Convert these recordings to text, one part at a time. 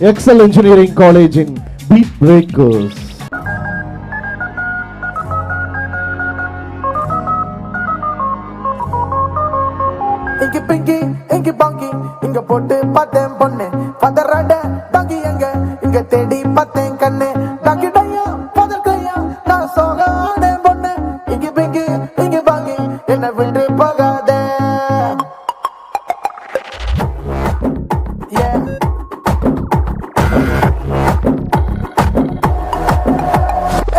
Excel Engineering College in Beat Breakers. Inky pinky, inky bonky, inga potu paten ponne, padarada, donkey inga, inga tedi paten kanne, donkey daya, padar kaya, na soga ade ponne, inky pinky, inky bonky, enna vittu pogade. Yeah.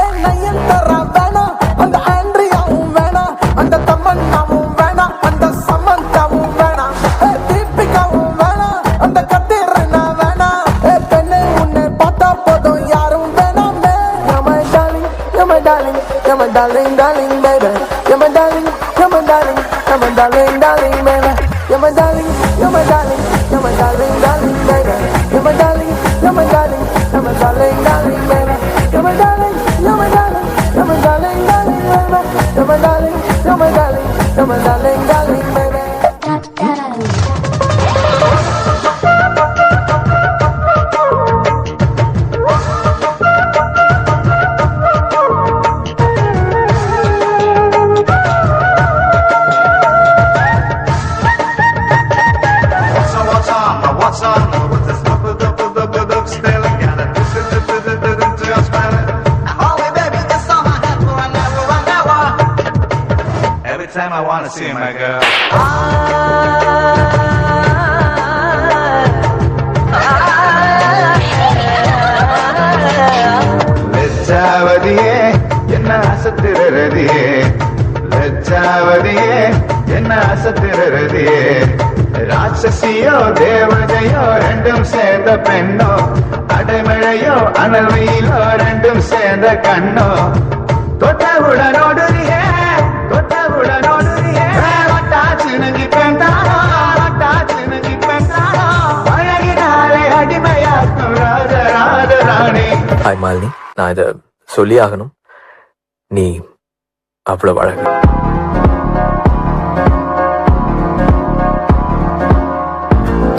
Enna yentara vena, anda Andrea vena, anda Tamanna vena, anda Samantha vena, Deepika vena, anda Katrina vena, penne unne paatha podum yarum vena me. You're my darling, you're my darling, you're my darling, darling baby. You're my darling, you're my darling, you're my darling, darling baby. You're my darling, you're my darling, you're my darling, darling baby. You're my darling, you're my darling, you're my darling, darling baby. You're my darling, you're my darling, you're my darling, darling baby. You're my darling, you're my darling, you're my darling, darling baby. What's on? What's this? Still together. Just oh, baby, this song I have for never. Every time I wanna see my girl. லட்சாவதியே என்ன அசத்திரதியே லட்சாவதியே என்ன அசத்திரதியே ராட்சசியோ தேவதையோ ரெண்டும் சேர்ந்த பெண்ணோ அடைமழையோ அனல்வெயிலோ ரெண்டும் சேர்ந்த கண்ணோ தொட்டவுடனோடுறியே தொட்டவுடனோடுறியே வட்டாச்சு நங்கி பெண்டாரோ வட்டாச்சு நங்கி பெண்டாரோ அழகினாலே அடிமையாக்கும் ராஜ ராஜ ராணி. Hi Malini, நான் இதை சொல்லி ஆகணும். நீ அவ்வளவு அழகு.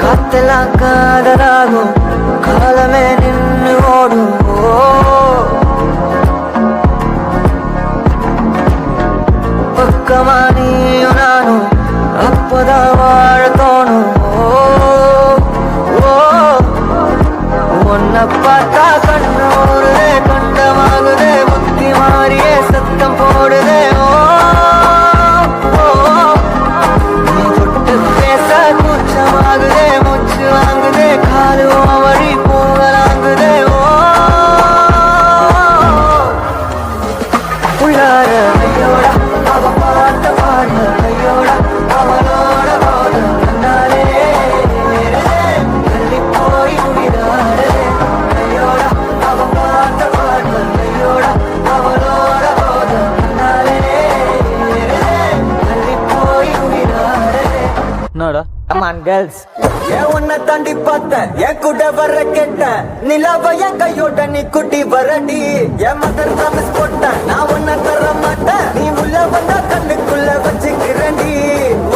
காத்தெல்லாம் காதலாகும், காலமே நின்று ஓடும். பக்கமா நீயும் நானும் அப்பதான் வாழ தோணும். உன்னை பார்த்தா கண்ணோருதே, கண்டமாகுதே, புத்தி மாறியே சத்தம் போடுதே. நீ தொட்டு பேச கூச்சமாகுதே, மூச்சு வாங்குதே, காலு வழி போகலாங்குதே. உள்ளார கையோட அவ பார்த்த பாட கையோட அவளோட போத கண்ணாலே தள்ளி போய் முடிதாரே. கையோட அவ பார்த்த பாட கையோட அவளோட போத கண்ணாலே தள்ளி போய் முடிதாரே. என்னடா Come on girls. ஏன் உன்னை தாண்டி பார்த்தேன், என் கூட வர கேட்டேன், நிலாவ என் கையோட நீ குட்டி வரடி. என் மதர் ப்ராமிஸ் போட்டேன், நான் உன்னை தர மாட்டேன், நீ உள்ள வந்தா கண்ணுக்குள்ள வச்சுக்கிறேன்டி.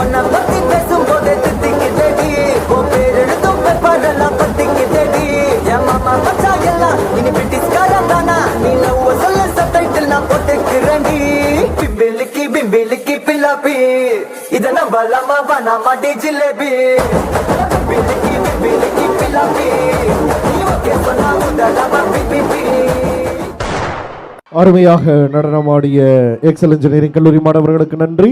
உன்னை பத்தி பேசும்போது தித்திக்குதேடி, உன் பேர் எழுதும் பேப்பரெல்லாம் பத்திக்குதேடி. என் மாமா மச்சா எல்லாம் இனி பிரிட்டிஷ்காரன் தானா, நீ லவ் சொல்ல சப்டைட்டில் நான் போட்டுக்கிறேன்டி. பிம்பிலிக்கி பிம்பிலிக்கி பில்லாப்பி, இத நம்பலாமா வேணாமாடி ஜிலேபி. பிம்பிலிக்கி பிம்பிலிக்கி பில்லாப்பி, நீ ஓகே சொன்னா முதலாமா பிபிபி. அருமையாக நடனமாடிய எக்ஸல் இன்ஜினியரிங் கல்லூரி மாணவர்களுக்கு நன்றி.